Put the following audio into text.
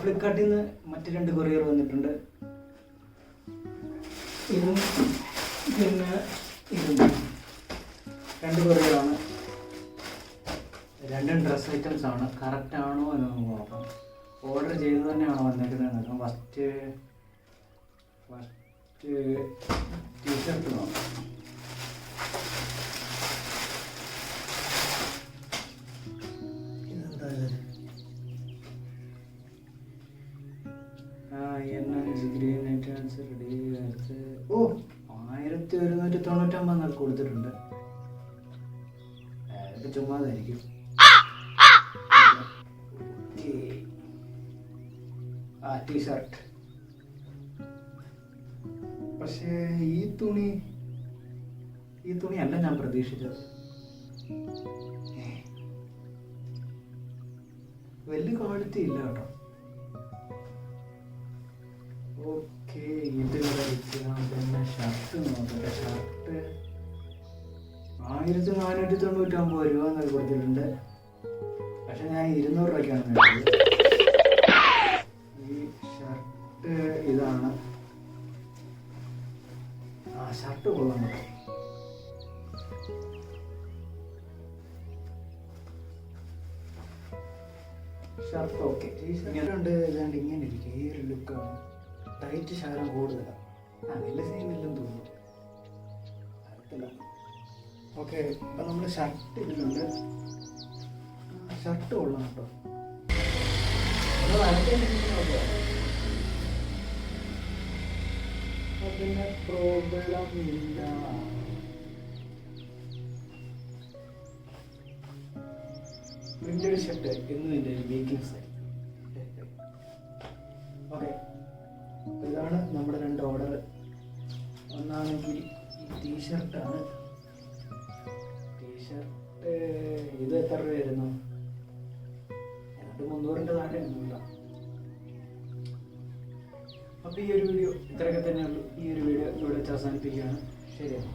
ഫ്ലിപ്കാർട്ടിൽ നിന്ന് മറ്റ് 2 കൊറിയർ വന്നിട്ടുണ്ട്. ഇതും പിന്നെ ഇതും 2 കൊറിയറാണ്. 2 ഡ്രസ് ഐറ്റംസ് ആണ്. കറക്റ്റ് ആണോ എന്ന് നമുക്ക് നോക്കാം. ഓർഡർ ചെയ്ത് തന്നെയാണോ വന്നേക്കുന്നത് നോക്കാം. ഫസ്റ്റ് ടീഷർട്ട് നോക്കാം. ഇതെന്താ ഗ്രീൻ ഐറ്റംസ് റെഡി. 1199 കൊടുത്തിട്ടുണ്ട്. ഇത് ചുമ്മാതായിരിക്കും. ടീഷർട്ട്. പക്ഷേ ഈ തുണി അല്ല ഞാൻ പ്രതീക്ഷിച്ചത്. വലിയ ക്വാളിറ്റി ഇല്ല കേട്ടോ. ഓക്കെ, ഇത് പിന്നെ ഷർട്ട് നോക്കട്ടെ. ഷർട്ട് 1499 രൂപ എന്നൊക്കെ കൊടുത്തിട്ടുണ്ട്. പക്ഷെ ഞാൻ 200 രൂപയ്ക്കാണ് മേടിച്ചത്. ഈ ഷർട്ട് ഇതാണ്. ഷർട്ട് കൊള്ളാൻ പറ്റും. Shirt okay. ഇങ്ങനെയുണ്ട്. ഇതാണ്ട് ഇങ്ങനെ ഇരിക്കും. ഈ ഒരു ലുക്കാണ്. ടൈറ്റ് ശകലം കൂടുതലാണ്. വലിയ സീനില്ലെന്ന് തോന്നുന്നു. അറിയത്തില്ല. ഓക്കെ, അപ്പം നമ്മൾ ഷർട്ട് ഇടുന്നുണ്ട്. ഷർട്ട് കൊള്ളാം കേട്ടോ. പിന്നെ പ്രോബ്ലം ഇല്ല. പ്രിന്റഡ് ഷർട്ട് എന്നും എൻ്റെ ബേക്കിംഗ് സൈഡ്. ഓക്കെ, ഇതാണ് നമ്മുടെ 2 ഓർഡർ. ഒന്നാണെങ്കിൽ ഈ ടീഷർട്ടാണ്. ടീഷർട്ട് ഇത് എത്ര രൂപയായിരുന്നു? 300-ൻ്റെ താഴെ ഒന്നുമില്ല. അപ്പോൾ ഈ ഒരു വീഡിയോ ഇത്രയൊക്കെ തന്നെയുള്ളൂ. ഈ ഒരു വീഡിയോ ഇവിടെ വെച്ച് അവസാനിപ്പിക്കുകയാണ്. ശരിയാണ്.